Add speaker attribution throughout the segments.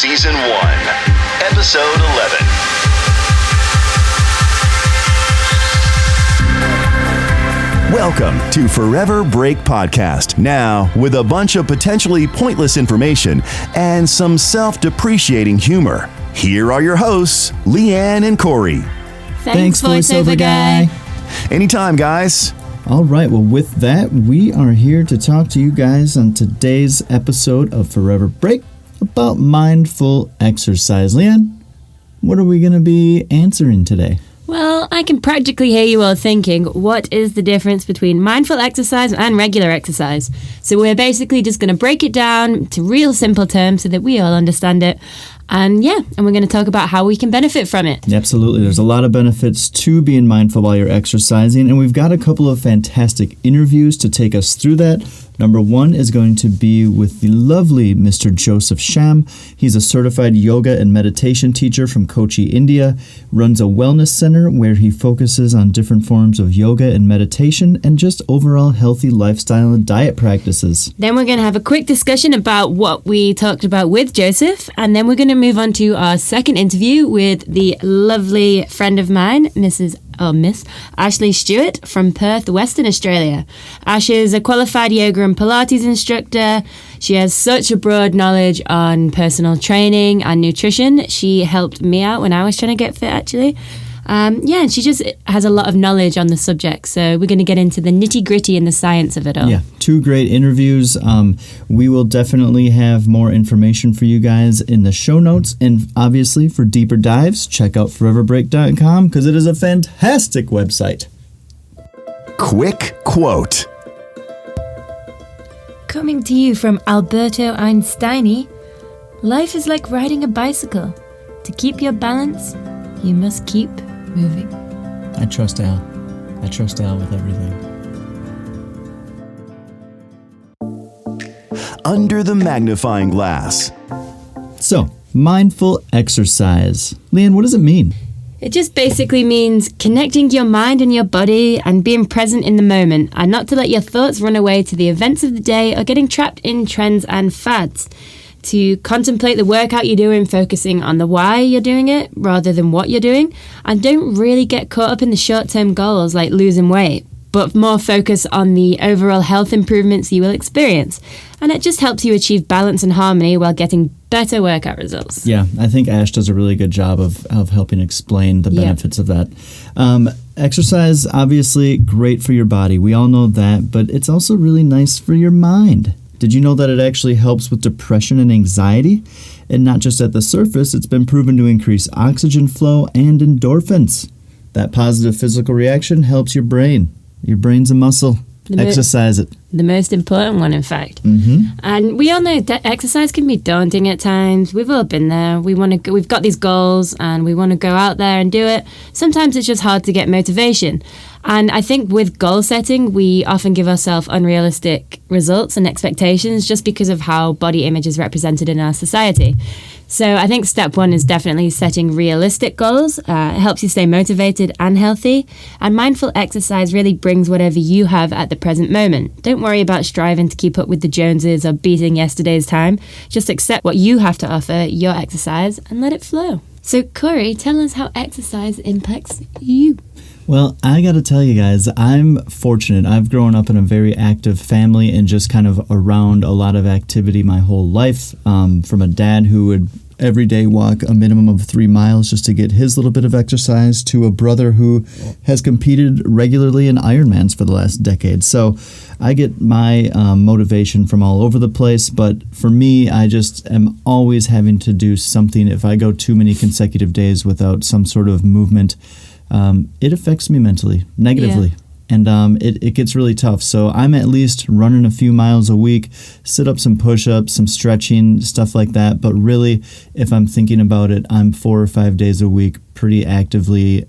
Speaker 1: Season 1, Episode 11. Welcome to Forever Break Podcast. Now, with a bunch of potentially pointless information and some self-depreciating humor. Here are your hosts, Lianne and Corey.
Speaker 2: Thanks, voiceover guy.
Speaker 1: Anytime, guys.
Speaker 2: All right, well, with that, we are here to talk to you guys on today's episode of Forever Break about mindful exercise. Lianne, what are we going to be answering today?
Speaker 3: Well, I can practically hear you all thinking, what is the difference between mindful exercise and regular exercise? So we're basically just going to break it down to real simple terms so that we all understand it. And we're going to talk about how we can benefit from it.
Speaker 2: Absolutely. There's a lot of benefits to being mindful while you're exercising, and we've got a couple of fantastic interviews to take us through that. Number one is going to be with the lovely Mr. Joseph Sham. He's a certified yoga and meditation teacher from Kochi, India, runs a wellness center where he focuses on different forms of yoga and meditation and just overall healthy lifestyle and diet practices.
Speaker 3: Then we're going to have a quick discussion about what we talked about with Joseph, and then we're going to move on to our second interview with the lovely friend of mine, Miss Ashleigh Stewart from Perth, Western Australia. Ash is a qualified yoga and Pilates instructor. She has such a broad knowledge on personal training and nutrition. She helped me out when I was trying to get fit, actually. And she just has a lot of knowledge on the subject. So we're going to get into the nitty-gritty and the science of it all.
Speaker 2: Yeah, two great interviews. We will definitely have more information for you guys in the show notes. And obviously, for deeper dives, check out foreverbreak.com because it is a fantastic website.
Speaker 1: Quick quote.
Speaker 3: Coming to you from Alberto Einstein, life is like riding a bicycle. To keep your balance, you must keep moving.
Speaker 2: I trust Al. I trust Al with everything.
Speaker 1: Under the magnifying glass.
Speaker 2: So, mindful exercise. Lianne, what does it mean?
Speaker 3: It just basically means connecting your mind and your body and being present in the moment and not to let your thoughts run away to the events of the day or getting trapped in trends and fads. To contemplate the workout you're doing, focusing on the why you're doing it rather than what you're doing, and don't really get caught up in the short-term goals like losing weight, but more focus on the overall health improvements you will experience. And it just helps you achieve balance and harmony while getting better workout results.
Speaker 2: Yeah, I think Ash does a really good job of helping explain the benefits of that. Exercise, obviously, great for your body. We all know that, but it's also really nice for your mind. Did you know that it actually helps with depression and anxiety? And not just at the surface, it's been proven to increase oxygen flow and endorphins. That positive physical reaction helps your brain. Your brain's a muscle. Exercise it.
Speaker 3: The most important one, in fact.
Speaker 2: Mm-hmm.
Speaker 3: And we all know that exercise can be daunting at times. We've all been there. We've got these goals and we want to go out there and do it. Sometimes it's just hard to get motivation. And I think with goal setting, we often give ourselves unrealistic results and expectations just because of how body image is represented in our society. So I think step one is definitely setting realistic goals. It helps you stay motivated and healthy. And mindful exercise really brings whatever you have at the present moment. Don't worry about striving to keep up with the Joneses or beating yesterday's time. Just accept what you have to offer, your exercise, and let it flow. So Corey, tell us how exercise impacts you.
Speaker 2: Well, I got to tell you guys, I'm fortunate. I've grown up in a very active family and just kind of around a lot of activity my whole life. From a dad who would every day walk a minimum of 3 miles just to get his little bit of exercise, to a brother who has competed regularly in Ironmans for the last decade. So I get my motivation from all over the place, but for me, I just am always having to do something. If I go too many consecutive days without some sort of movement, it affects me mentally, negatively. Yeah. And it gets really tough. So I'm at least running a few miles a week, sit-ups and push-ups, some stretching, stuff like that. But really, if I'm thinking about it, I'm 4 or 5 days a week pretty actively,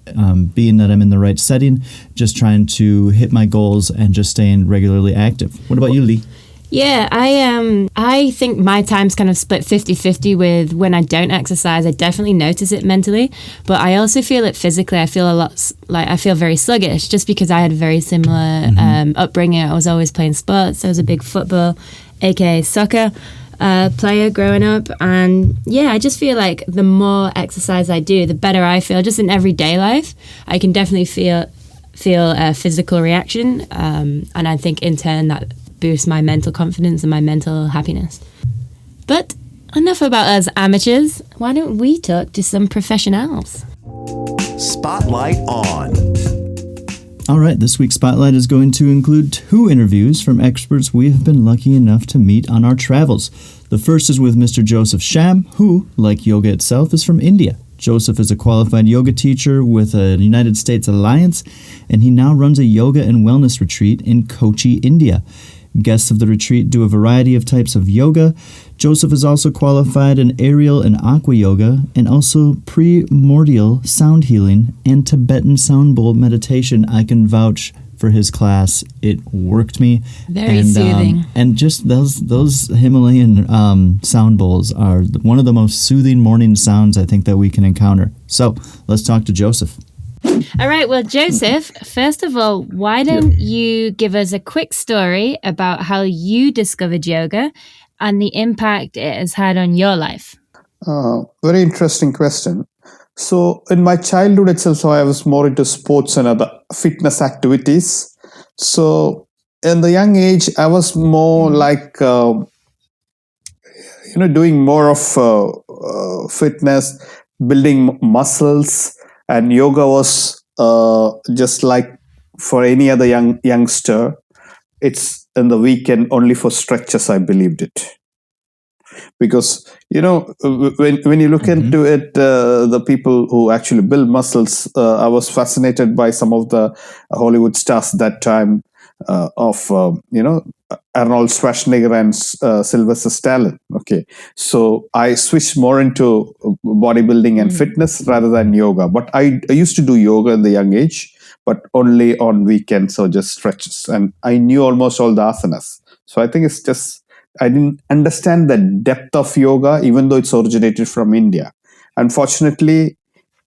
Speaker 2: being that I'm in the right setting, just trying to hit my goals and just staying regularly active. What about you, Lee?
Speaker 3: Yeah, I think my time's kind of split 50-50 with when I don't exercise. I definitely notice it mentally, but I also feel it physically. I feel I feel very sluggish just because I had a very similar upbringing. I was always playing sports. I was a big football, aka soccer. player growing up, and I just feel like the more exercise I do, the better I feel. Just in everyday life, I can definitely feel a physical reaction, and I think in turn that boosts my mental confidence and my mental happiness. But enough about us amateurs. Why don't we talk to some professionals?
Speaker 1: Spotlight on.
Speaker 2: All right, this week's Spotlight is going to include 2 interviews from experts we have been lucky enough to meet on our travels. The first is with Mr. Joseph Sham, who, like yoga itself, is from India. Joseph is a qualified yoga teacher with a United States Alliance, and he now runs a yoga and wellness retreat in Kochi, India. Guests of the retreat do a variety of types of yoga. Joseph is also qualified in aerial and aqua yoga, and also primordial sound healing and Tibetan sound bowl meditation. I can vouch for his class. It worked me.
Speaker 3: Very soothing.
Speaker 2: And just those Himalayan sound bowls are one of the most soothing morning sounds I think that we can encounter. So let's talk to Joseph.
Speaker 3: All right, well, Joseph, first of all, why don't you give us a quick story about how you discovered yoga and the impact it has had on your life?
Speaker 4: Very interesting question. So in my childhood itself, I was more into sports and other fitness activities. So in the young age, I was more like, doing more of fitness, building muscles. And yoga was just like for any other youngster. It's in the weekend only for stretches, I believed it. Because, when you look into it, the people who actually build muscles, I was fascinated by some of the Hollywood stars that time of Arnold Schwarzenegger and Sylvester Stallone. Okay, so I switched more into bodybuilding and fitness rather than yoga. But I used to do yoga in the young age, but only on weekends or just stretches. And I knew almost all the asanas. So I think it's just, I didn't understand the depth of yoga, even though it's originated from India. Unfortunately,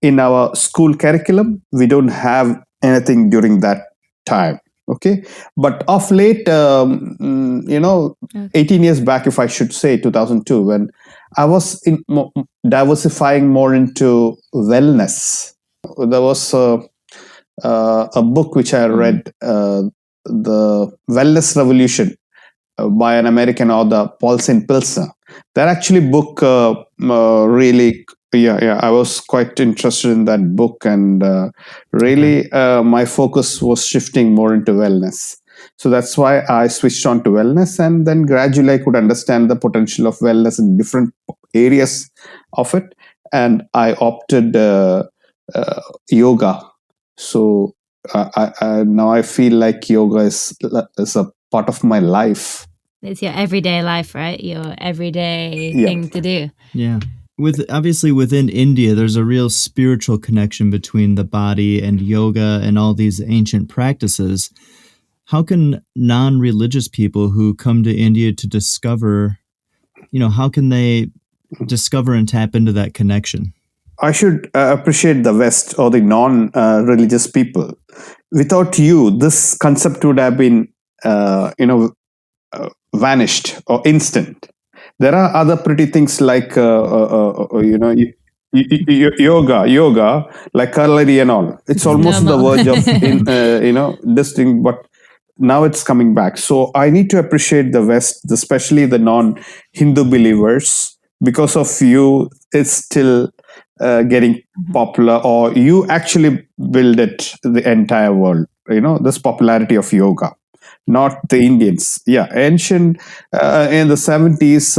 Speaker 4: in our school curriculum, we don't have anything during that time. Okay, but of late, 18 years back, if I should say, 2002, when I was diversifying more into wellness, there was a book which I read, The Wellness Revolution, by an American author, Paul St. Pilsner. That actually book really, I was quite interested in that book, and really my focus was shifting more into wellness. So that's why I switched on to wellness, and then gradually I could understand the potential of wellness in different areas of it, and I opted yoga. So now I feel like yoga is a part of my life.
Speaker 3: It's your everyday life, right? Your everyday thing to do.
Speaker 2: Yeah. Obviously within India, there's a real spiritual connection between the body and yoga and all these ancient practices. How can non-religious people who come to India to discover, how can they discover and tap into that connection?
Speaker 4: I should appreciate the West or the non-religious people. Without you, this concept would have been, vanished or instant. There are other pretty things like, yoga, like cutlery and all. It's almost on the verge of, this thing, but now it's coming back. So I need to appreciate the West, especially the non-Hindu believers. Because of you, it's still getting popular, or you actually build it the entire world. This popularity of yoga. Not the Indians. Yeah, ancient in the 70s,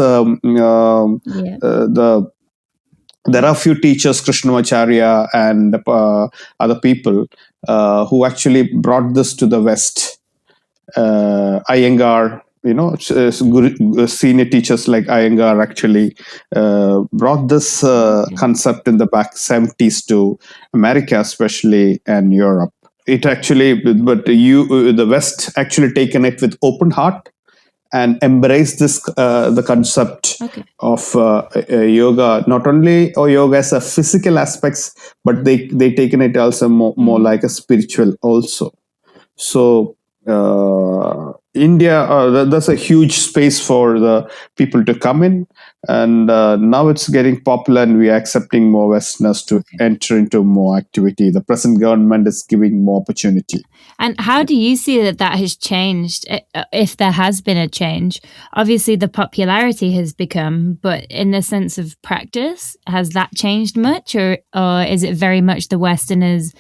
Speaker 4: there are a few teachers, Krishnamacharya and other people who actually brought this to the West. Iyengar, senior teachers like Iyengar actually brought this concept in the back 70s to America, especially, and Europe. It actually, but the West actually taken it with open heart and embraced this the concept of yoga. Not only yoga as a physical aspects, but they taken it also more like a spiritual also. So India, there's a huge space for the people to come in, and now it's getting popular, and we are accepting more Westerners to enter into more activity. The present government is giving more opportunity.
Speaker 3: And how do you see that has changed, if there has been a change? Obviously, the popularity has become, but in the sense of practice, has that changed much, or is it very much the Westerners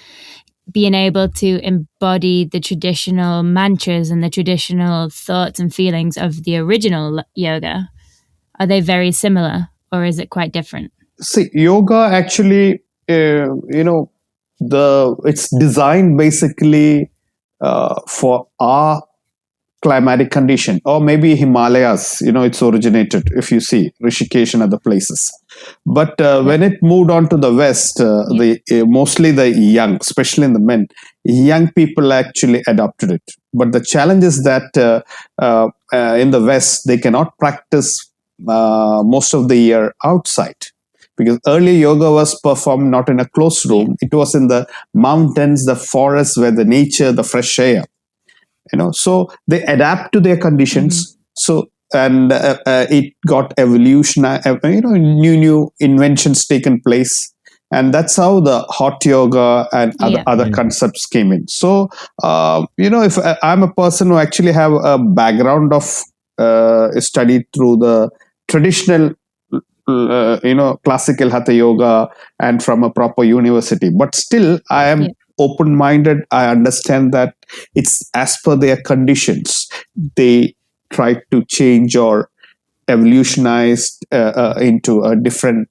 Speaker 3: being able to embody the traditional mantras and the traditional thoughts and feelings of the original yoga? Are they very similar, or is it quite different?
Speaker 4: See, yoga actually, it's designed basically for our climatic condition, or maybe Himalayas. It's originated, if you see Rishikesh and other places. But when it moved on to the West, mostly the young, especially in the men, young people actually adopted it. But the challenge is that in the West, they cannot practice most of the year outside. Because earlier yoga was performed not in a closed room. It was in the mountains, the forests, where the nature, the fresh air. So they adapt to their conditions. So and it got evolution. New inventions taken place, and that's how the hot yoga and other concepts came in. So if I'm a person who actually have a background of studied through the traditional classical hatha yoga and from a proper university, but still I am open-minded. I understand that it's as per their conditions. They try to change or evolutionize into different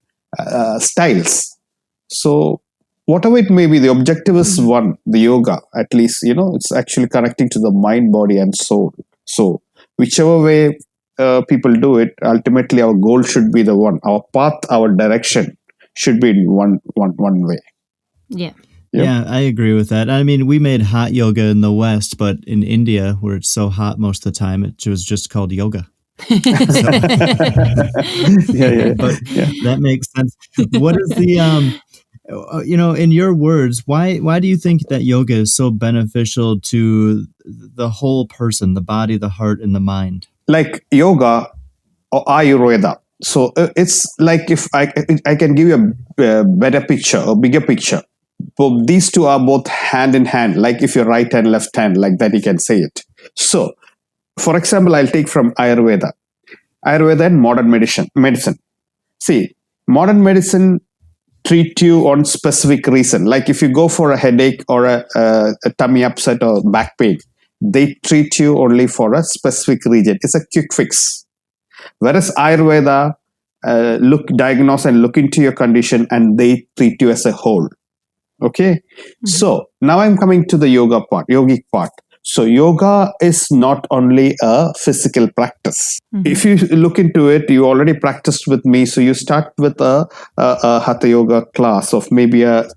Speaker 4: styles. So whatever it may be, the objective is one, the yoga. At least it's actually connecting to the mind, body, and soul. So whichever way people do it, ultimately our goal should be the one. Our path, our direction should be in one way.
Speaker 2: Yeah, I agree with that. I mean, we made hot yoga in the West, but in India, where it's so hot most of the time, it was just called yoga. But that makes sense. What is the in your words, why do you think that yoga is so beneficial to the whole person, the body, the heart, and the mind?
Speaker 4: Like yoga or Ayurveda. So it's like, if I can give you a better picture, a bigger picture. But these two are both hand in hand, like if your right hand, left hand, like that, you can say it. So, for example, I'll take from Ayurveda and modern medicine. See, modern medicine treat you on specific reason. Like if you go for a headache or a tummy upset or back pain, they treat you only for a specific region. It's a quick fix. Whereas Ayurveda diagnose and look into your condition, and they treat you as a whole. Okay. So now I'm coming to the yogic part. So yoga is not only a physical practice. If you look into it, you already practiced with me. So you start with a hatha yoga class of maybe a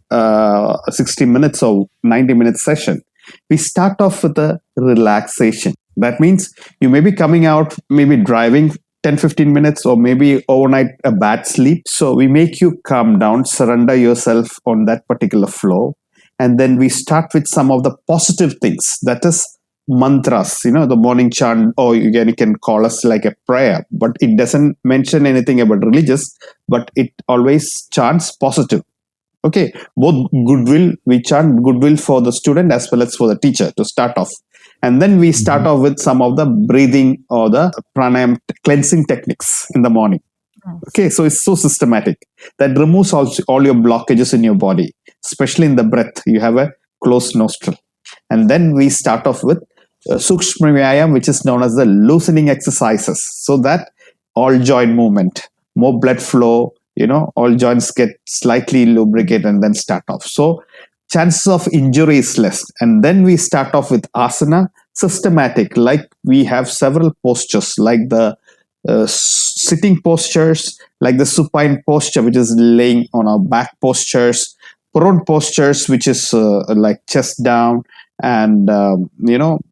Speaker 4: 60 minutes or 90 minute session. We start off with a relaxation. That means you may be coming out, maybe driving 10-15 minutes, or maybe overnight a bad sleep. So we make you calm down, surrender yourself on that particular flow. And then we start with some of the positive things. That is mantras, the morning chant, or you can call us like a prayer. But it doesn't mention anything about religious, but it always chants positive. Okay, both goodwill, we chant goodwill for the student as well as for the teacher to start off. And then we start off with some of the breathing or the pranayam cleansing techniques in the morning. Okay, so it's so systematic that removes all your blockages in your body, especially in the breath. You have a closed nostril. And then we start off with Sukshma Vyayam, which is known as the loosening exercises, so that all joint movement, more blood flow, all joints get slightly lubricated, and then start off. So chances of injury is less. And then we start off with asana, systematic, like we have several postures, like the sitting postures, like the supine posture, which is laying on our back postures, prone postures, which is like chest down, and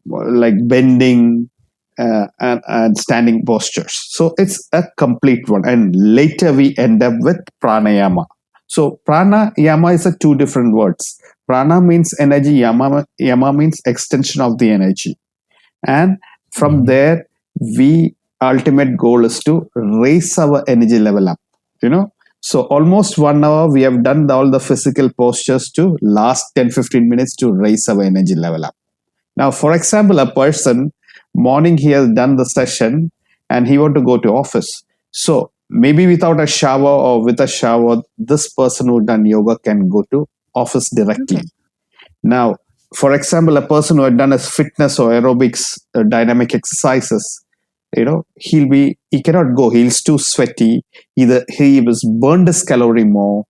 Speaker 4: like bending and standing postures. So it's a complete one. And later we end up with pranayama. So pranayama is two different words. Prana means energy, yama means extension of the energy. And From there, we ultimate goal is to raise our energy level up. So almost 1 hour we have done all the physical postures to last 10-15 minutes to raise our energy level up. Now, for example, a person morning he has done the session and he want to go to office. So maybe without a shower or with a shower, this person who done yoga can go to office directly. Now, for example, a person who had done a fitness or aerobics dynamic exercises, he cannot go. He's too sweaty. Either he was burned his calorie more,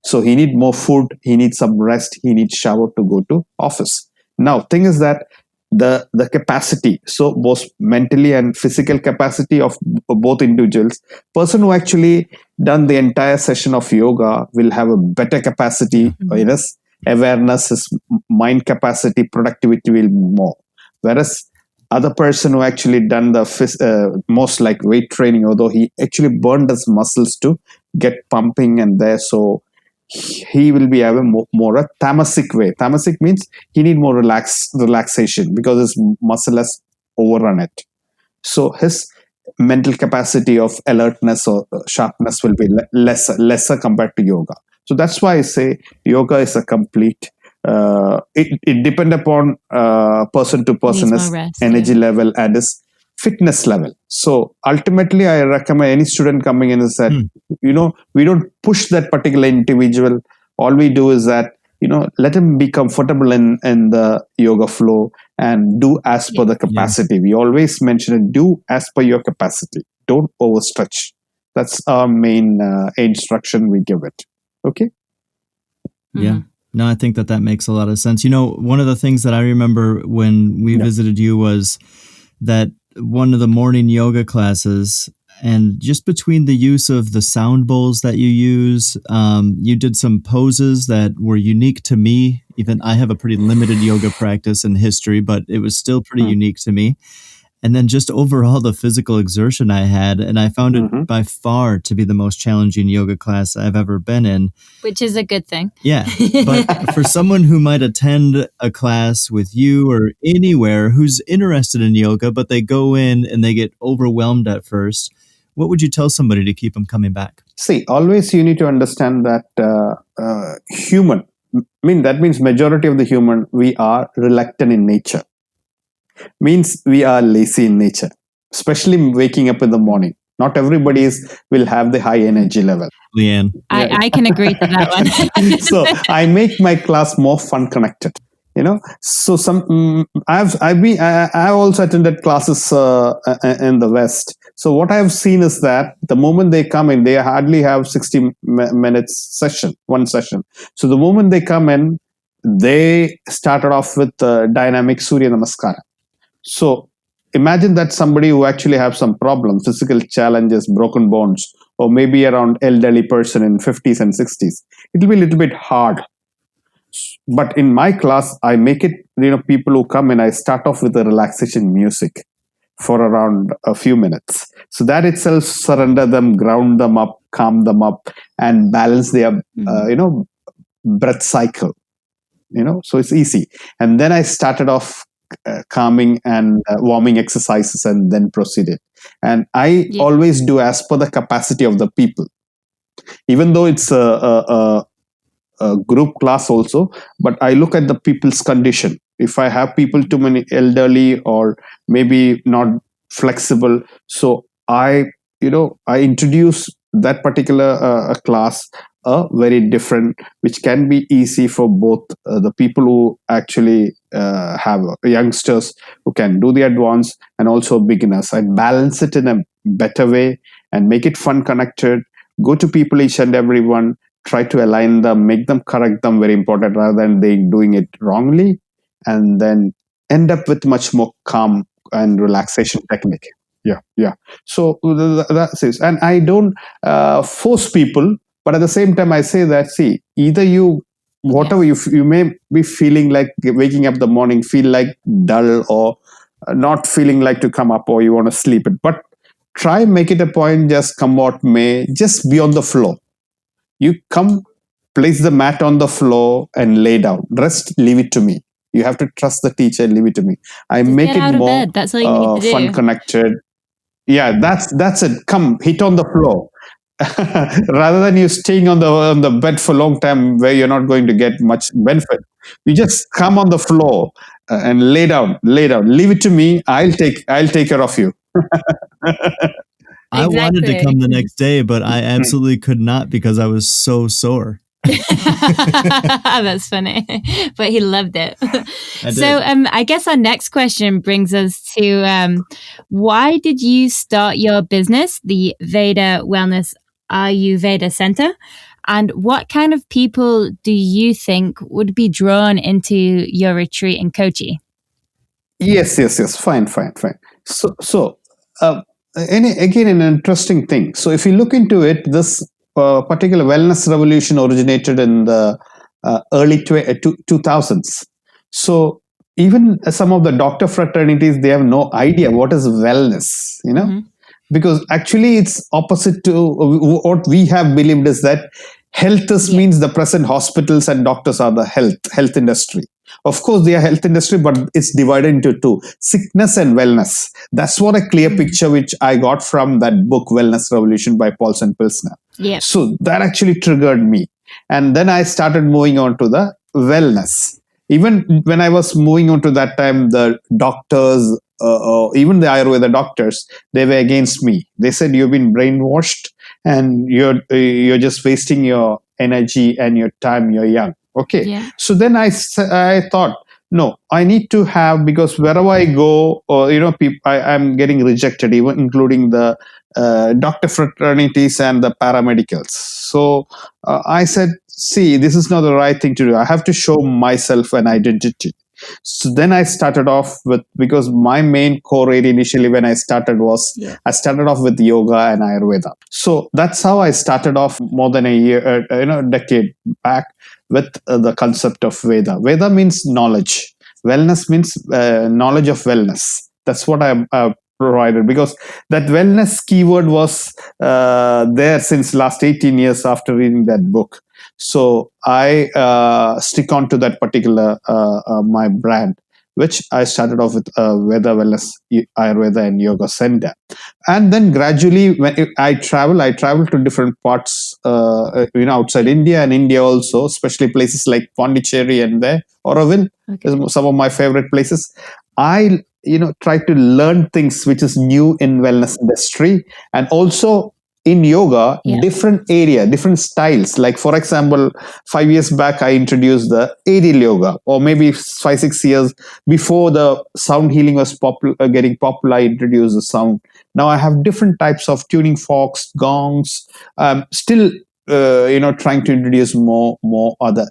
Speaker 4: so he need more food. He needs some rest. He needs shower to go to office. Now, thing is that the capacity, so both mentally and physical capacity of both individuals, person who actually done the entire session of yoga will have a better capacity. His awareness, his mind capacity, productivity will be more. Whereas other person who actually done the most like weight training, although he actually burned his muscles to get pumping and there, so he will be having more a tamasic way. Tamasic means he need more relaxation because his muscle has overrun it. So his mental capacity of alertness or sharpness will be lesser compared to yoga. So that's why I say yoga is a complete. It depends upon person to person, his energy level and his fitness level. So ultimately, I recommend any student coming in is that, we don't push that particular individual. All we do is that, let him be comfortable in the yoga flow and do as per the capacity. We always mention it, do as per your capacity. Don't overstretch. That's our main instruction we give it. Okay?
Speaker 2: Yeah. No, I think that makes a lot of sense. One of the things that I remember when we visited you was that one of the morning yoga classes, and just between the use of the sound bowls that you use, you did some poses that were unique to me. Even I have a pretty limited yoga practice and history, but it was still pretty unique to me. And then just overall the physical exertion I had, and I found it by far to be the most challenging yoga class I've ever been in.
Speaker 5: Which is a good thing.
Speaker 2: Yeah, but for someone who might attend a class with you or anywhere who's interested in yoga, but they go in and they get overwhelmed at first, what would you tell somebody to keep them coming back?
Speaker 4: See, always you need to understand that that means majority of the human, we are reluctant in nature. Means we are lazy in nature, especially waking up in the morning. Not everybody will have the high energy level.
Speaker 2: Lianne.
Speaker 5: I can agree to that one.
Speaker 4: So I make my class more fun connected. So I also attended classes in the West. So what I've seen is that the moment they come in, they hardly have 60 minutes one session. So the moment they come in, they started off with dynamic Surya Namaskara. So imagine that somebody who actually have some problems, physical challenges, broken bones, or maybe around elderly person in 50s and 60s. It will be a little bit hard. But in my class, I make it, people who come in, I start off with the relaxation music for around a few minutes. So that itself surrender them, ground them up, calm them up, and balance their, breath cycle. So it's easy. And then I started off calming and warming exercises and then proceeded. And I always do as per the capacity of the people. Even though it's a group class also, but I look at the people's condition. If I have people too many elderly or maybe not flexible, so I introduce that particular class very different, which can be easy for both the people who actually have youngsters who can do the advanced and also beginners. I balance it in a better way and make it fun connected. Go to people, each and everyone, try to align them, make them correct them, very important, rather than they doing it wrongly, and then end up with much more calm and relaxation technique. Yeah. So that's it. And I don't force people, but at the same time, I say that, see, either whatever you may be feeling like waking up the morning, feel like dull or not feeling like to come up or you want to sleep it, but try make it a point, just come what may, just be on the floor. You come, place the mat on the floor and lay down. Rest, leave it to me. You have to trust the teacher and leave it to me. I
Speaker 3: Just
Speaker 4: make
Speaker 3: get
Speaker 4: it
Speaker 3: out of
Speaker 4: more
Speaker 3: bed. That's all you need to
Speaker 4: fun,
Speaker 3: do.
Speaker 4: connected. Yeah, that's it. Come, hit on the floor. Rather than you staying on the bed for a long time where you're not going to get much benefit. You just come on the floor and lay down. Leave it to me. I'll take care of you.
Speaker 2: I wanted to
Speaker 3: Exactly.
Speaker 2: come the next day, but I absolutely could not because I was so sore.
Speaker 5: That's funny. But he loved it. So I guess our next question brings us to why did you start your business, the Veda Wellness Ayurveda Center? And what kind of people do you think would be drawn into your retreat in Kochi?
Speaker 4: Yes. Fine. So again, an interesting thing. So if you look into it, this particular wellness revolution originated in the early 2000s. So even some of the doctor fraternities, they have no idea what is wellness, because actually it's opposite to what we have believed is that health means the present hospitals and doctors are the health industry. Of course, they are health industry, but it's divided into two: sickness and wellness. That's what a clear picture which I got from that book, Wellness Revolution by Paulson Pilsner.
Speaker 5: Yeah.
Speaker 4: So that actually triggered me. And then I started moving on to the wellness. Even when I was moving on to that time, the doctors, even the Ayurveda doctors, they were against me. They said, you've been brainwashed and you're just wasting your energy and your time. You're young. Okay.
Speaker 5: Yeah.
Speaker 4: So then I thought, no, I need to have, because wherever I go, I'm getting rejected, even including the doctor fraternities and the paramedicals. So I said, see, this is not the right thing to do. I have to show myself an identity. So then I started off with, because my main core area initially when I started was, I started off with yoga and Ayurveda. So that's how I started off more than a decade back with the concept of Veda. Veda means knowledge. Wellness means knowledge of wellness. That's what I provided, because that wellness keyword was there since last 18 years after reading that book. So I stick on to that particular my brand, which I started off with Veda Wellness Ayurveda and Yoga Center. And then gradually, when I travel to different parts, outside India and India also, especially places like Pondicherry and there, Auroville, is some of my favorite places. I try to learn things which is new in wellness industry, and also in yoga, different styles. Like, for example, 5 years back, I introduced the aerial yoga, or maybe 5-6 years before the sound healing was getting popular, I introduced the sound. Now I have different types of tuning forks, gongs, still, trying to introduce more other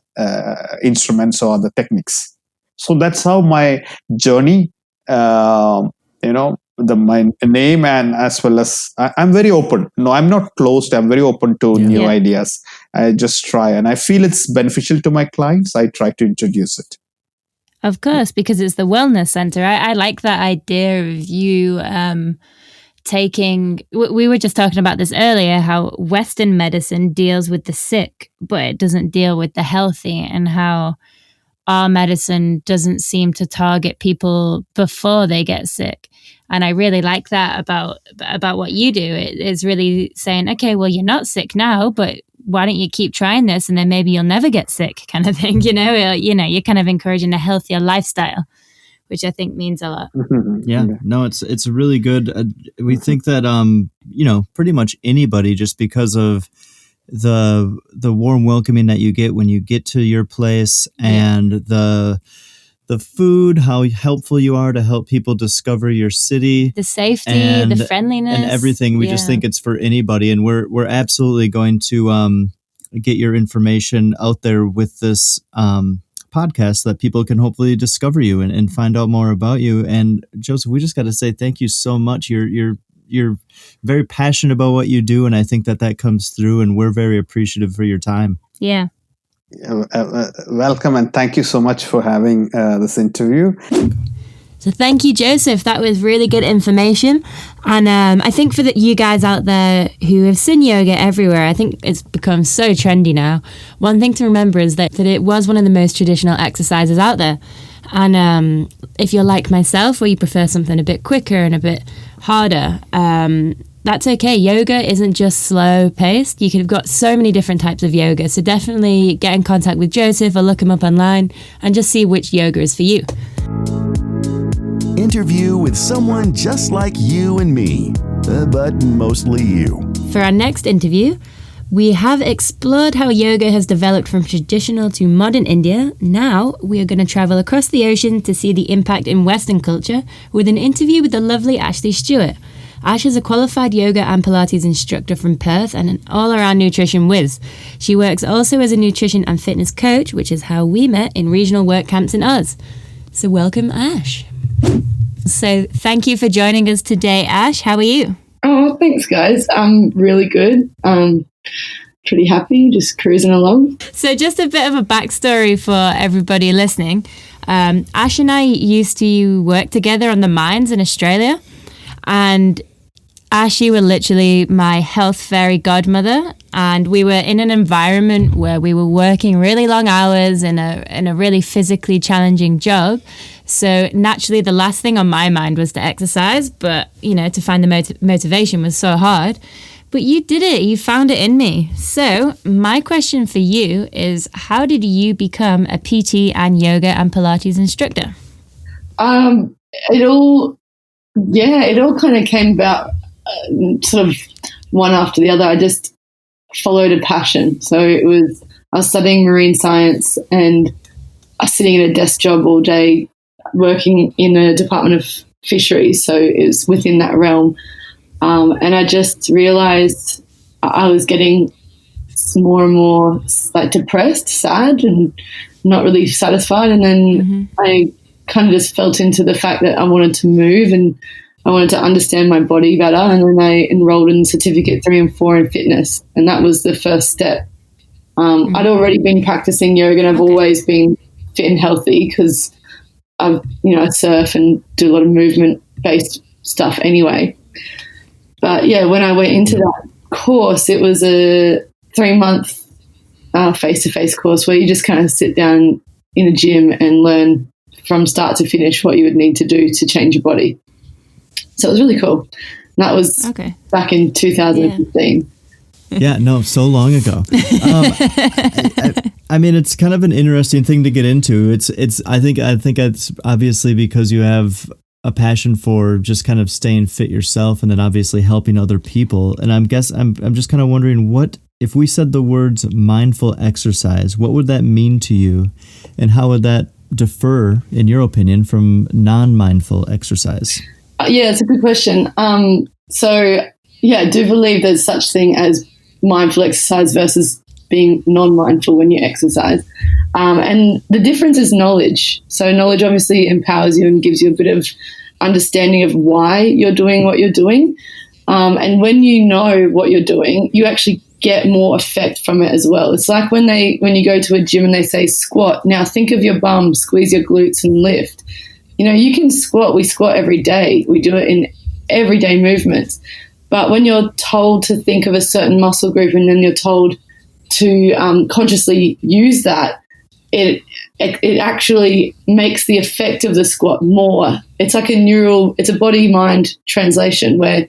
Speaker 4: instruments or other techniques. So that's how my journey, my name, and as well as I'm very open. No, I'm not closed. I'm very open to new ideas. I just try, and I feel it's beneficial to my clients. I try to introduce it.
Speaker 5: Of course, because it's the wellness center. I like that idea of you taking, we were just talking about this earlier, how Western medicine deals with the sick, but it doesn't deal with the healthy, and how our medicine doesn't seem to target people before they get sick. And I really like that about what you do. It's really saying, okay, well, you're not sick now, but why don't you keep trying this, and then maybe you'll never get sick, kind of thing. You're kind of encouraging a healthier lifestyle, which I think means a lot.
Speaker 2: Yeah, no, it's really good. We think that pretty much anybody, just because of the warm welcoming that you get when you get to your place, and the food, how helpful you are to help people discover your city,
Speaker 5: the safety, the friendliness,
Speaker 2: and everything. We just think it's for anybody, and we're absolutely going to get your information out there with this podcast, so that people can hopefully discover you and find out more about you. And Joseph, we just got to say thank you so much. You're very passionate about what you do, and I think that comes through, and we're very appreciative for your time.
Speaker 5: Yeah.
Speaker 4: Welcome, and thank you so much for having this interview.
Speaker 3: So thank you, Joseph. That was really good information. And I think for you guys out there who have seen yoga everywhere, I think it's become so trendy now. One thing to remember is that it was one of the most traditional exercises out there. And if you're like myself, or you prefer something a bit quicker and a bit harder, that's okay. Yoga isn't just slow paced. You could have got so many different types of yoga. So definitely get in contact with Joseph or look him up online and just see which yoga is for you.
Speaker 1: Interview with someone just like you and me, but mostly you.
Speaker 3: For our next interview, we have explored how yoga has developed from traditional to modern India. Now we are going to travel across the ocean to see the impact in Western culture with an interview with the lovely Ashleigh Stewart. Ash is a qualified yoga and Pilates instructor from Perth and an all-around nutrition whiz. She works also as a nutrition and fitness coach, which is how we met in regional work camps in Oz. So welcome, Ash. So thank you for joining us today, Ash. How are you?
Speaker 6: Oh, thanks, guys. I'm really good. Pretty happy, just cruising along.
Speaker 3: So just a bit of a backstory for everybody listening. Ash and I used to work together on the mines in Australia. And Ash, you were literally my health fairy godmother. And we were in an environment where we were working really long hours in a really physically challenging job. So naturally, the last thing on my mind was to exercise. But, to find the motivation was so hard. But you did it. You found it in me. So my question for you is, how did you become a PT and yoga and Pilates instructor?
Speaker 6: It all kind of came about sort of one after the other. I just followed a passion. So I was studying marine science and I was sitting in a desk job all day working in a department of fisheries. So it was within that realm. And I just realized I was getting more and more like depressed, sad, and not really satisfied. And then I kind of just felt into the fact that I wanted to move and I wanted to understand my body better. And then I enrolled in Certificate 3 and 4 in fitness. And that was the first step. I'd already been practicing yoga and I've always been fit and healthy because I surf and do a lot of movement-based stuff anyway. But yeah, when I went into that course, it was a 3-month face-to-face course where you just kind of sit down in a gym and learn from start to finish what you would need to do to change your body. So it was really cool. And that was back in 2015.
Speaker 2: Yeah, no, so long ago. I mean, it's kind of an interesting thing to get into. I think it's obviously because you have a passion for just kind of staying fit yourself and then obviously helping other people. And I'm just kind of wondering, what if we said the words mindful exercise, what would that mean to you? And how would that differ, in your opinion, from non-mindful exercise?
Speaker 6: Yeah, it's a good question. I do believe there's such thing as mindful exercise versus being non-mindful when you exercise. And the difference is knowledge. So knowledge obviously empowers you and gives you a bit of understanding of why you're doing what you're doing. And when you know what you're doing, you actually get more effect from it as well. It's like when you go to a gym and they say squat. Now think of your bum, squeeze your glutes and lift. You can squat. We squat every day. We do it in everyday movements. But when you're told to think of a certain muscle group and then you're told to consciously use that, it actually makes the effect of the squat more. It's like it's a body-mind translation where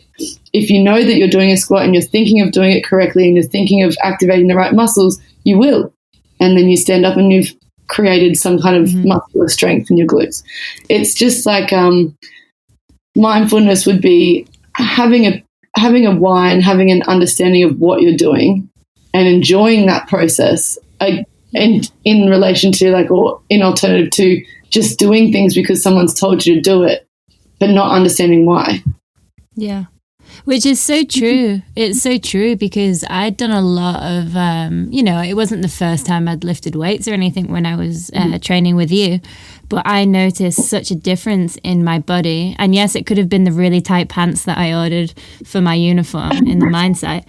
Speaker 6: if you know that you're doing a squat and you're thinking of doing it correctly and you're thinking of activating the right muscles, you will. And then you stand up and you've created some kind of muscular strength in your glutes. It's just like mindfulness would be having a why and having an understanding of what you're doing and enjoying that process. And in relation to or in alternative to just doing things because someone's told you to do it, but not understanding why.
Speaker 3: Yeah. Which is so true. It's so true because I'd done a lot of, it wasn't the first time I'd lifted weights or anything when I was training with you, but I noticed such a difference in my body. And yes, it could have been the really tight pants that I ordered for my uniform in the mine site.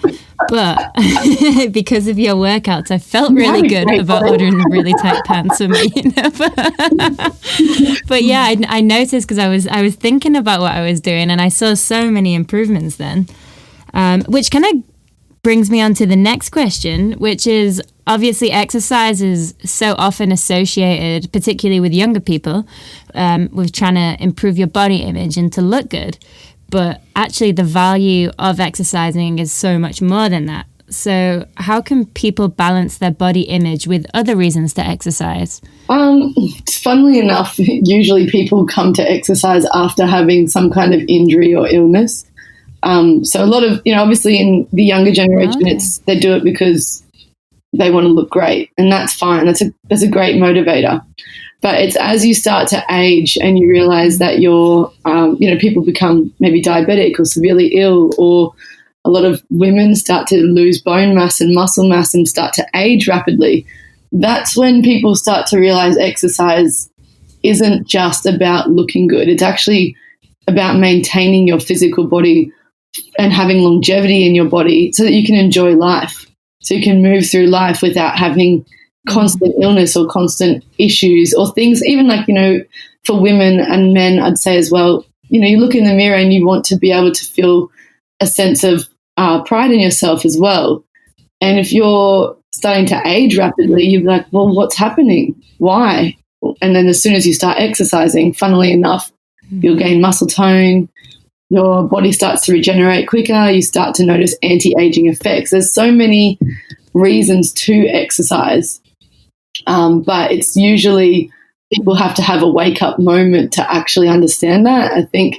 Speaker 3: But because of your workouts, I felt really good about ordering the really tight pants for my uniform. But yeah, I noticed because I was thinking about what I was doing and I saw so many improvements then, which kind of brings me on to the next question, which is,
Speaker 5: obviously exercise is so often associated, particularly with younger people, with trying to improve your body image and to look good. But actually the value of exercising is so much more than that. So how can people balance their body image with other reasons to exercise?
Speaker 6: Funnily enough, usually people come to exercise after having some kind of injury or illness. So a lot of, obviously in the younger generation, they do it because they want to look great, and that's fine. That's a great motivator. But it's as you start to age and you realize that people become maybe diabetic or severely ill, or a lot of women start to lose bone mass and muscle mass and start to age rapidly. That's when people start to realize exercise isn't just about looking good. It's actually about maintaining your physical body and having longevity in your body so that you can enjoy life, so you can move through life without having constant illness or constant issues or things. Even for women and men, I'd say as well, you look in the mirror and you want to be able to feel a sense of pride in yourself as well. And if you're starting to age rapidly, you're like, well, what's happening? Why? And then as soon as you start exercising, funnily enough, you'll gain muscle tone, your body starts to regenerate quicker, you start to notice anti-aging effects. There's so many reasons to exercise, but it's usually people have to have a wake-up moment to actually understand that, I think.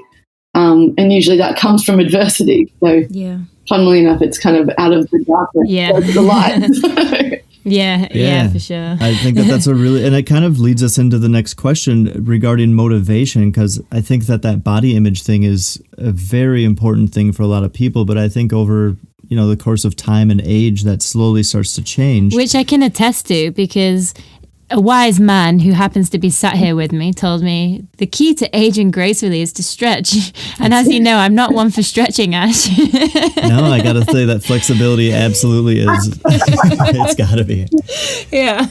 Speaker 6: And usually that comes from adversity. So funnily enough, it's kind of out of the darkness to the light.
Speaker 5: Yeah, for sure.
Speaker 2: I think that's and it kind of leads us into the next question regarding motivation, because I think that body image thing is a very important thing for a lot of people, but I think over the course of time and age that slowly starts to change.
Speaker 5: Which I can attest to, because a wise man who happens to be sat here with me told me the key to aging gracefully is to stretch. And as you know, I'm not one for stretching, Ash.
Speaker 2: No, I got to say that flexibility absolutely is. It's got to be.
Speaker 5: Yeah.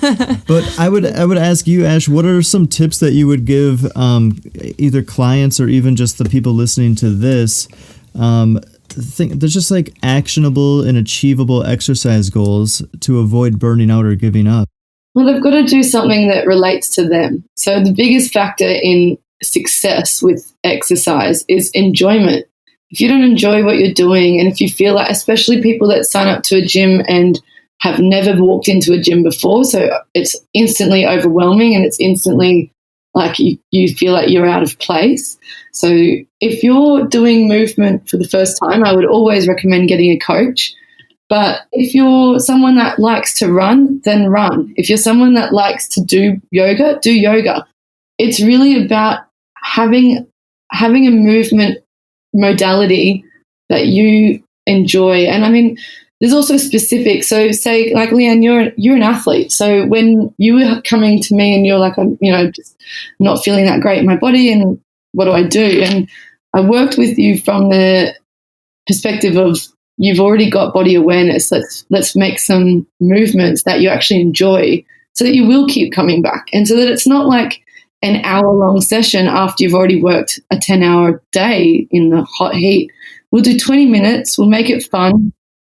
Speaker 2: But I would ask you, Ash, what are some tips that you would give either clients or even just the people listening to this? There's just actionable and achievable exercise goals to avoid burning out or giving up.
Speaker 6: Well, they've got to do something that relates to them. So the biggest factor in success with exercise is enjoyment. If you don't enjoy what you're doing, and if you feel like, especially people that sign up to a gym and have never walked into a gym before, so it's instantly overwhelming and it's instantly like you feel like you're out of place. So if you're doing movement for the first time, I would always recommend getting a coach. But if you're someone that likes to run, then run. If you're someone that likes to do yoga, do yoga. It's really about having a movement modality that you enjoy. And I mean, there's also specific. So say like Lianne, you're an athlete. So when you were coming to me and you're like, I'm, just not feeling that great in my body, and what do I do? And I worked with you from the perspective of, you've already got body awareness. Let's make some movements that you actually enjoy so that you will keep coming back, and so that it's not like an hour-long session after you've already worked a 10-hour day in the hot heat. We'll do 20 minutes. We'll make it fun,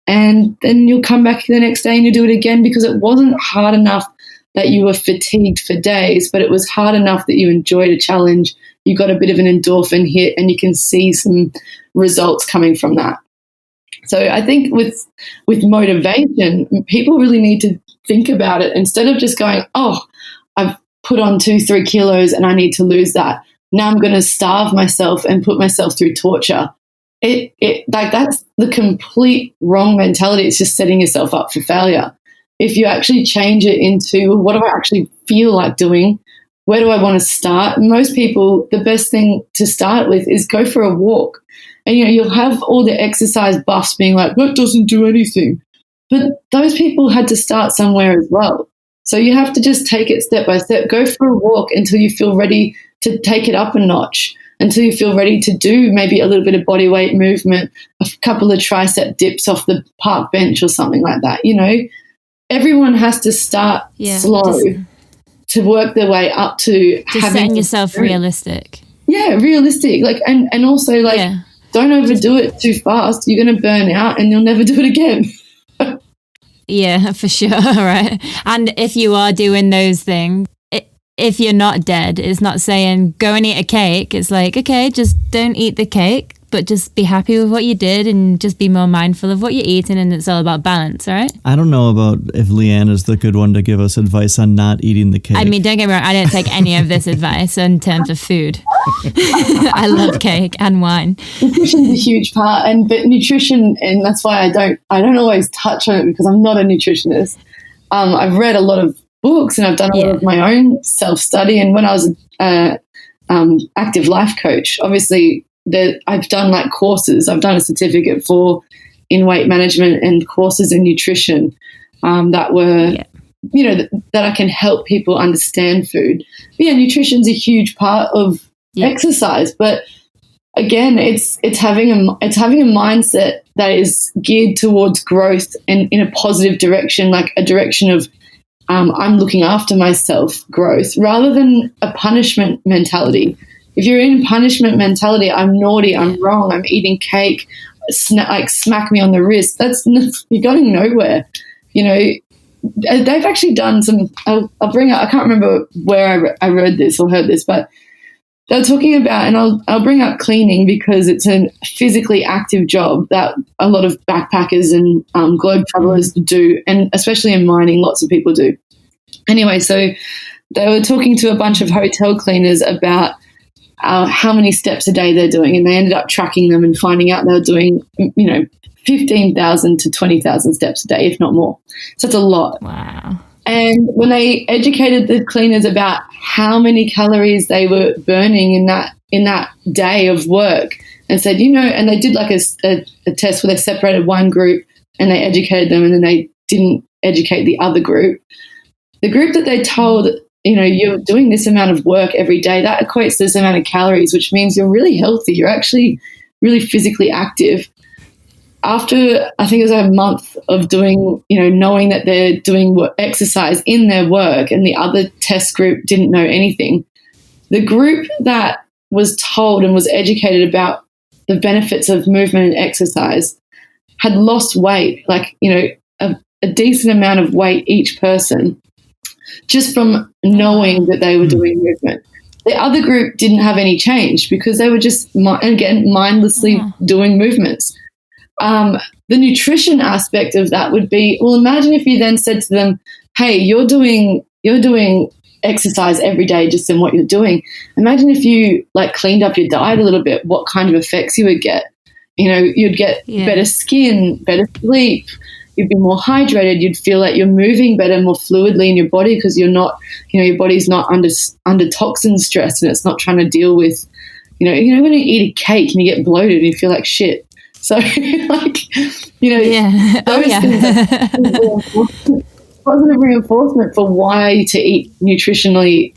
Speaker 6: and then you'll come back the next day and you'll do it again, because it wasn't hard enough that you were fatigued for days, but it was hard enough that you enjoyed a challenge. You got a bit of an endorphin hit, and you can see some results coming from that. So I think with motivation, people really need to think about it instead of just going, oh, I've put on 2-3 kilos and I need to lose that. Now I'm going to starve myself and put myself through torture. That's the complete wrong mentality. It's just setting yourself up for failure. If you actually change it into, what do I actually feel like doing? Where do I want to start? Most people, the best thing to start with is go for a walk. And, you'll have all the exercise buffs being like, that doesn't do anything. But those people had to start somewhere as well. So you have to just take it step by step. Go for a walk until you feel ready to take it up a notch, until you feel ready to do maybe a little bit of body weight movement, a couple of tricep dips off the park bench or something like that. Everyone has to start slow to work their way up to
Speaker 5: just setting yourself realistic.
Speaker 6: Yeah, realistic. And also don't overdo it too fast. You're going to burn out and you'll never do it again.
Speaker 5: Yeah, for sure, right? And if you are doing those things, if you're not dead, it's not saying go and eat a cake. It's like, okay, just don't eat the cake, but just be happy with what you did and just be more mindful of what you're eating, and it's all about balance, right?
Speaker 2: I don't know about if Lianne is the good one to give us advice on not eating the cake.
Speaker 5: I mean, don't get me wrong, I don't take any of this advice in terms of food. I love cake and wine.
Speaker 6: Nutrition's a huge part, but nutrition, and that's why I don't always touch on it because I'm not a nutritionist. I've read a lot of books and I've done a lot of my own self-study. And when I was active life coach, obviously I've done like courses. I've done a certificate in weight management and courses in nutrition that were, that I can help people understand food. But yeah, nutrition's a huge part of exercise. But again, it's having a mindset that is geared towards growth and in a positive direction, like a direction of I'm looking after myself growth, rather than a punishment mentality. If you're in punishment mentality, I'm naughty, I'm wrong, I'm eating cake, smack me on the wrist, you're going nowhere. They've actually done some, I'll bring up, I can't remember where I read this or heard this, but they're talking about, and I'll bring up cleaning because it's a physically active job that a lot of backpackers and globe travelers do, and especially in mining, lots of people do. Anyway, so they were talking to a bunch of hotel cleaners about how many steps a day they're doing, and they ended up tracking them and finding out they were doing, 15,000 to 20,000 steps a day, if not more. So it's a lot.
Speaker 5: Wow.
Speaker 6: And when they educated the cleaners about how many calories they were burning in that day of work, and said, and they did like a test where they separated one group and they educated them, and then they didn't educate the other group. The group that they told, you're doing this amount of work every day, that equates to this amount of calories, which means you're really healthy. You're actually really physically active. After, I think it was a month of doing, knowing that they're doing exercise in their work, and the other test group didn't know anything, the group that was told and was educated about the benefits of movement and exercise had lost weight, like, a decent amount of weight each person, just from knowing that they were doing movement. The other group didn't have any change because they were just, again, mindlessly doing movements. The nutrition aspect of that would be, well, imagine if you then said to them, hey, you're doing exercise every day just in what you're doing. Imagine if you cleaned up your diet a little bit, what kind of effects you would get. You'd get better skin, better sleep, you'd be more hydrated, you'd feel like you're moving better, more fluidly in your body because you're not, your body's not under toxin stress, and it's not trying to deal with, when you eat a cake and you get bloated and you feel like shit. So, those things positive reinforcement for why to eat nutritionally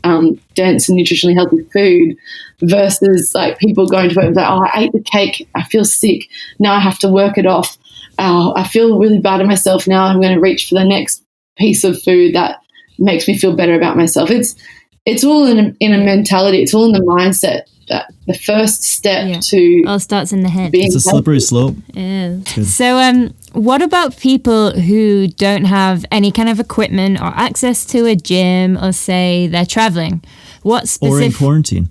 Speaker 6: dense and nutritionally healthy food versus people going to work and I ate the cake, I feel sick, now I have to work it off. I feel really bad at myself, now I'm going to reach for the next piece of food that makes me feel better about myself. It's all in a mentality, it's all in the mindset. That the first step to
Speaker 5: all starts in the head.
Speaker 2: It's a slippery slope.
Speaker 5: It is. So what about people who don't have any kind of equipment or access to a gym, or say they're traveling? Or in quarantine.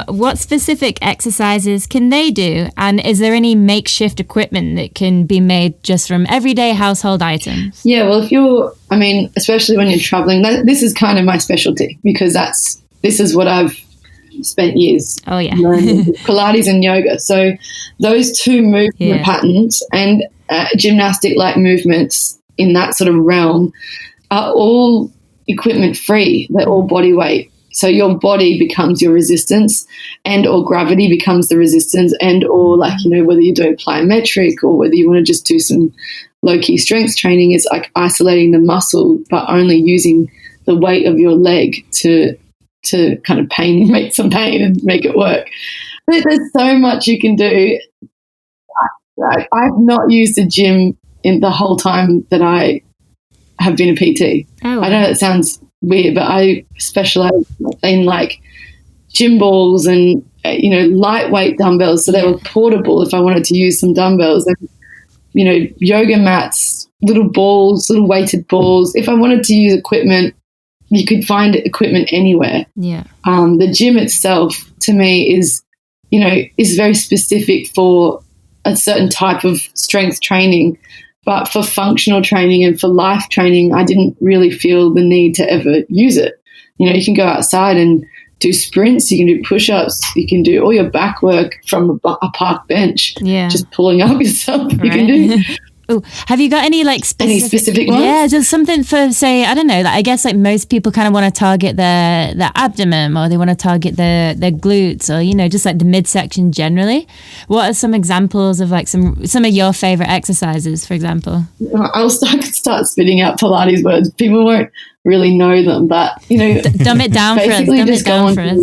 Speaker 5: What specific exercises can they do? And is there any makeshift equipment that can be made just from everyday household items?
Speaker 6: Yeah, well, especially when you're traveling, this is kind of my specialty because this is what I've spent years learning, Pilates and yoga. So those two movement patterns and gymnastic-like movements in that sort of realm are all equipment free. They're all body weight. So your body becomes your resistance, and or gravity becomes the resistance, and or whether you're doing plyometric or whether you want to just do some low-key strength training, is like isolating the muscle but only using the weight of your leg to kind of make some pain and make it work. But there's so much you can do. I've not used a gym in the whole time that I have been a PT.
Speaker 5: Oh, wow.
Speaker 6: I know that sounds weird, but I specialize in gym balls and lightweight dumbbells, so they were portable if I wanted to use some dumbbells. And yoga mats, little balls, little weighted balls. If I wanted to use equipment, you could find equipment anywhere.
Speaker 5: Yeah.
Speaker 6: The gym itself, to me, is very specific for a certain type of strength training. But for functional training and for life training, I didn't really feel the need to ever use it. You can go outside and do sprints, you can do push-ups, you can do all your back work from a park bench.
Speaker 5: Yeah.
Speaker 6: Just pulling up yourself.
Speaker 5: Right.
Speaker 6: You can do.
Speaker 5: Oh, have you got any like
Speaker 6: specific ones?
Speaker 5: Yeah, just something for, say, I don't know. Like, I guess like most people kind of want to target their abdomen, or they want to target their glutes, or just like the midsection generally. What are some examples of like some of your favorite exercises, for example?
Speaker 6: I could start spitting out Pilates words. People won't really know them, but
Speaker 5: dumb it down for us. Dumb it down for us.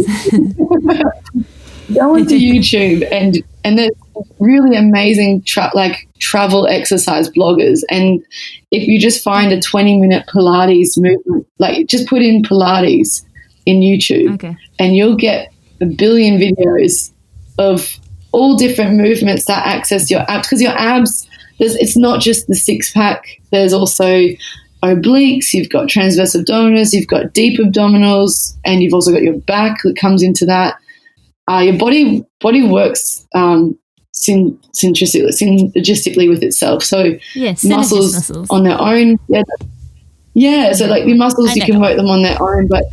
Speaker 6: Go onto YouTube and there's really amazing travel exercise bloggers, and if you just find a 20-minute Pilates movement, like just put in Pilates in YouTube,
Speaker 5: okay,
Speaker 6: and you'll get a billion videos of all different movements that access your abs, because your abs, it's not just the six-pack, there's also obliques, you've got transverse abdominis, you've got deep abdominals, and you've also got your back that comes into that. Your body works synergistically with itself. So muscles on their own. Yeah. So like the muscles, you can work them on their own, but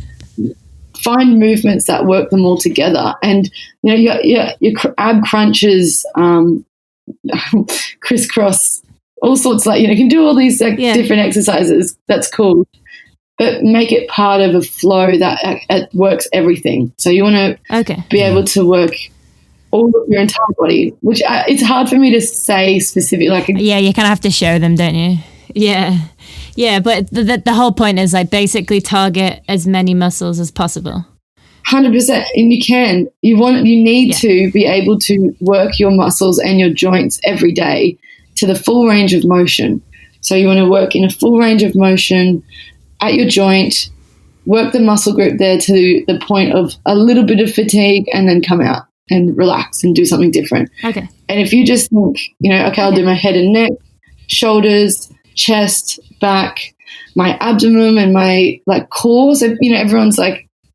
Speaker 6: find movements that work them all together. And your ab crunches, crisscross, all sorts, you can do all these different exercises. That's cool. But make it part of a flow that works everything. So you want to be able to work all of your entire body, which it's hard for me to say specific.
Speaker 5: Yeah, you kind of have to show them, don't you? Yeah. Yeah, but the whole point is like basically target as many muscles as possible.
Speaker 6: 100%. And you need to be able to work your muscles and your joints every day to the full range of motion. So you want to work in a full range of motion at your joint, work the muscle group there to the point of a little bit of fatigue, and then come out and relax and do something different. Okay. And if you just think, I'll do my head and neck, shoulders, chest, back, my abdomen and my core. So, everyone's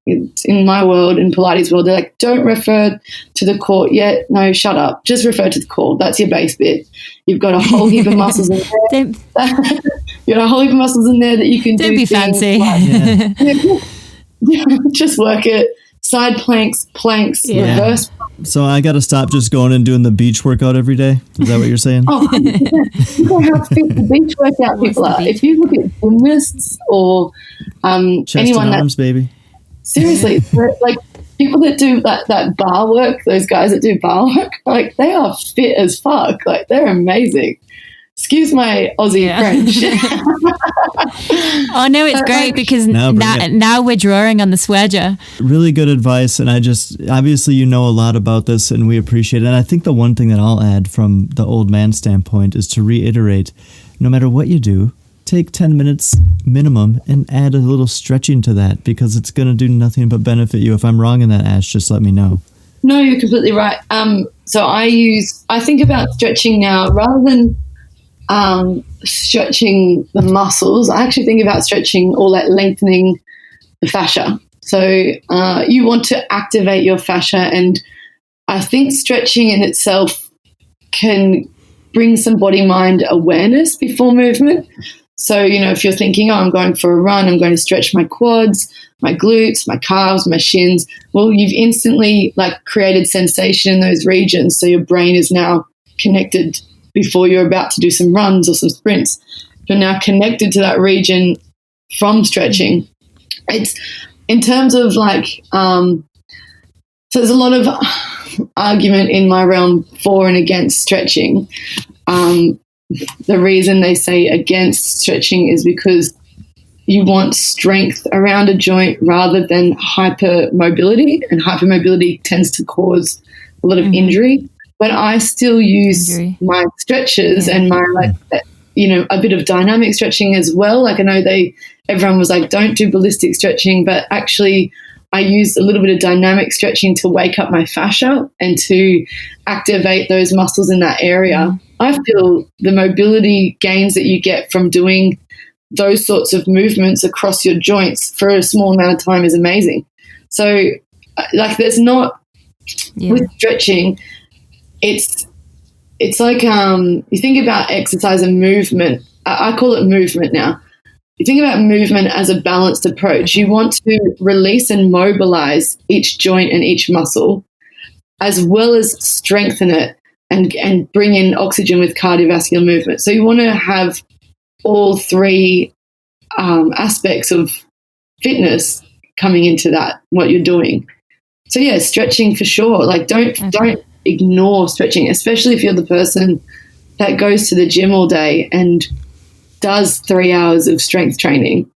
Speaker 6: in my world, in Pilates world, they're like, don't refer to the core yet. No, shut up. Just refer to the core. That's your base bit. You've got a whole heap of muscles in there. You've got a whole heap of muscles in there that you can do.
Speaker 5: Don't be fancy.
Speaker 6: Just work it. Side planks, reverse.
Speaker 2: So I got to stop just going and doing the beach workout every day? Is that what you're saying?
Speaker 6: Oh, you know how fit the beach workout people are. If you look at gymnasts or
Speaker 2: chest
Speaker 6: anyone
Speaker 2: and arms, baby.
Speaker 6: Seriously, people that do that bar work, those guys that do bar work, they are fit as fuck. They're amazing. Excuse my Aussie French.
Speaker 5: Oh no, it's great because now we're drawing on the swear jar.
Speaker 2: Really good advice, and obviously a lot about this, and we appreciate it. And I think the one thing that I'll add from the old man standpoint is to reiterate, no matter what you do, take 10 minutes minimum and add a little stretching to that, because it's going to do nothing but benefit you. If I'm wrong in that, Ash, just let me know.
Speaker 6: No, you're completely right. So I think about stretching now rather than stretching the muscles. I actually think about stretching or lengthening the fascia. So you want to activate your fascia, and I think stretching in itself can bring some body-mind awareness before movement. So, if you're thinking, I'm going for a run, I'm going to stretch my quads, my glutes, my calves, my shins, well, you've instantly created sensation in those regions. So your brain is now connected before you're about to do some runs or some sprints. You're now connected to that region from stretching. It's in terms of so there's a lot of argument in my realm for and against stretching. The reason they say against stretching is because you want strength around a joint rather than hypermobility, and hypermobility tends to cause a lot of injury. But I still use my stretches and my a bit of dynamic stretching as well. I know everyone was like, don't do ballistic stretching, but actually I use a little bit of dynamic stretching to wake up my fascia and to activate those muscles in that area. I feel the mobility gains that you get from doing those sorts of movements across your joints for a small amount of time is amazing. So, like, there's not with stretching. It's like you think about exercise and movement. I call it movement now. You think about movement as a balanced approach. You want to release and mobilize each joint and each muscle, as well as strengthen it and bring in oxygen with cardiovascular movement. So you want to have all three aspects of fitness coming into that, what you're doing. So yeah, stretching for sure. Like don't ignore stretching, especially if you're the person that goes to the gym all day and does 3 hours of strength training.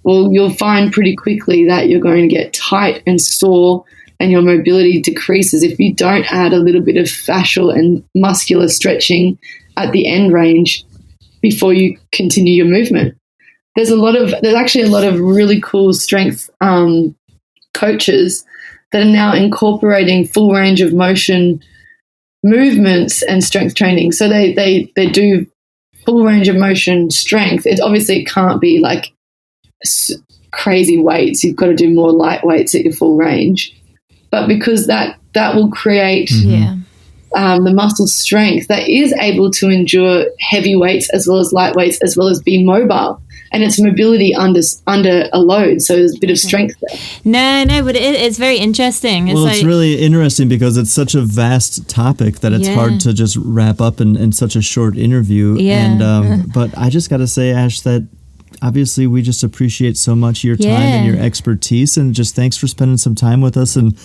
Speaker 6: Well, you'll find pretty quickly that you're going to get tight and sore and your mobility decreases if you don't add a little bit of fascial and muscular stretching at the end range before you continue your movement. There's actually a lot of really cool strength coaches that are now incorporating full range of motion movements and strength training. So they do full range of motion strength. It can't be like crazy weights. You've got to do more light weights at your full range. But because that will create the muscle strength that is able to endure heavy weights as well as light weights, as well as be mobile. And it's mobility under a load, so there's a bit of strength there.
Speaker 5: No, but it's very interesting.
Speaker 2: It's really interesting because it's such a vast topic that it's hard to just wrap up in such a short interview. Yeah. And but I just got to say, Ash, that obviously we just appreciate so much your time and your expertise, and just thanks for spending some time with us and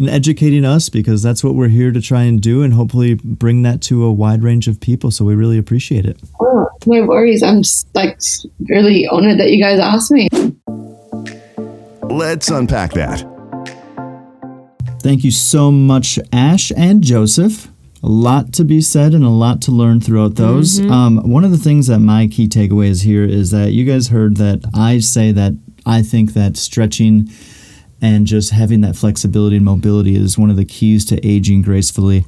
Speaker 2: educating us, because that's what we're here to try and do, and hopefully bring that to a wide range of people. So we really appreciate it.
Speaker 6: Oh, no worries. I'm really honored that you guys asked me.
Speaker 1: Let's unpack that.
Speaker 2: Thank you so much, Ash and Joseph. A lot to be said and a lot to learn throughout those. Mm-hmm. One of the things that my key takeaways here is that you guys heard that I say that I think that stretching and just having that flexibility and mobility is one of the keys to aging gracefully.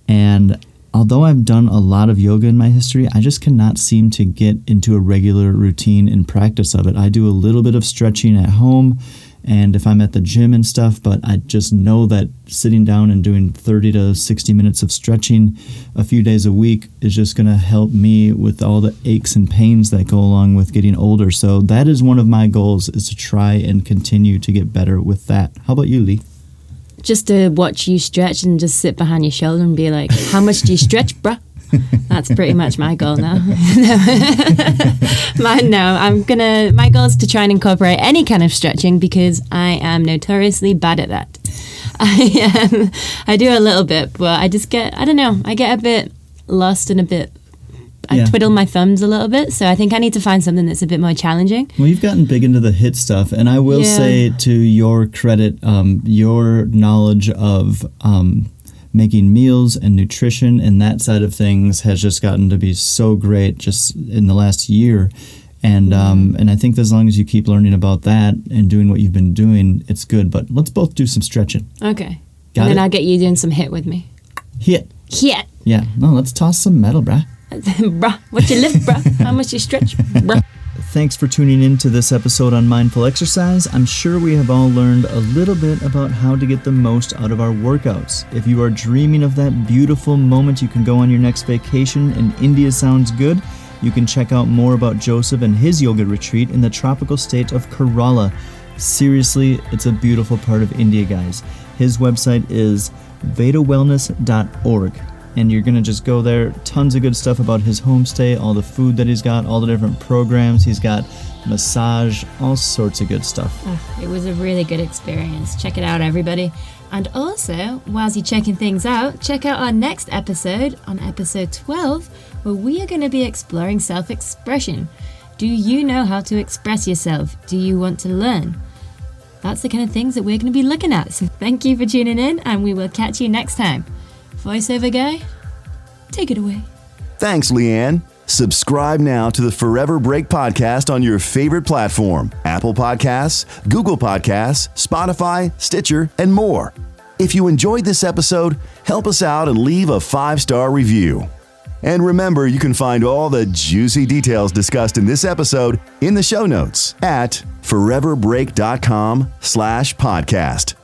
Speaker 2: And although I've done a lot of yoga in my history, I just cannot seem to get into a regular routine and practice of it. I do a little bit of stretching at home and if I'm at the gym and stuff, but I just know that sitting down and doing 30 to 60 minutes of stretching a few days a week is just going to help me with all the aches and pains that go along with getting older. So that is one of my goals, is to try and continue to get better with that. How about you, Lee?
Speaker 3: Just to watch you stretch and just sit behind your shoulder and be like, how much do you stretch, bruh? That's pretty much my goal now. My goal is to try and incorporate any kind of stretching, because I am notoriously bad at that. I do a little bit, but I get a bit lost and I twiddle my thumbs a little bit. So I think I need to find something that's a bit more challenging.
Speaker 2: Well, you've gotten big into the HIIT stuff, and I will say, to your credit, your knowledge of making meals and nutrition and that side of things has just gotten to be so great just in the last year. And I think as long as you keep learning about that and doing what you've been doing, it's good. But let's both do some stretching.
Speaker 3: Okay. Then I'll get you doing some HIIT with me.
Speaker 2: HIIT. Yeah. No, let's toss some metal, brah.
Speaker 3: Bruh, what you lift, bruh? How much you stretch, bruh?
Speaker 2: Thanks for tuning in to this episode on Mindful Exercise. I'm sure we have all learned a little bit about how to get the most out of our workouts. If you are dreaming of that beautiful moment you can go on your next vacation and India sounds good, you can check out more about Joseph and his yoga retreat in the tropical state of Kerala. Seriously, it's a beautiful part of India, guys. His website is vedawellness.org. And you're going to just go there. Tons of good stuff about his homestay, all the food that he's got, all the different programs. He's got massage, all sorts of good stuff.
Speaker 3: It was a really good experience. Check it out, everybody. And also, whilst you're checking things out, check out our next episode, on episode 12, where we are going to be exploring self-expression. Do you know how to express yourself? Do you want to learn? That's the kind of things that we're going to be looking at. So thank you for tuning in, and we will catch you next time. Voiceover guy, take it away.
Speaker 1: Thanks, Lianne. Subscribe now to the Forever Break podcast on your favorite platform: Apple Podcasts, Google Podcasts, Spotify, Stitcher, and more. If you enjoyed this episode, help us out and leave a 5-star review. And remember, you can find all the juicy details discussed in this episode in the show notes at foreverbreak.com/podcast.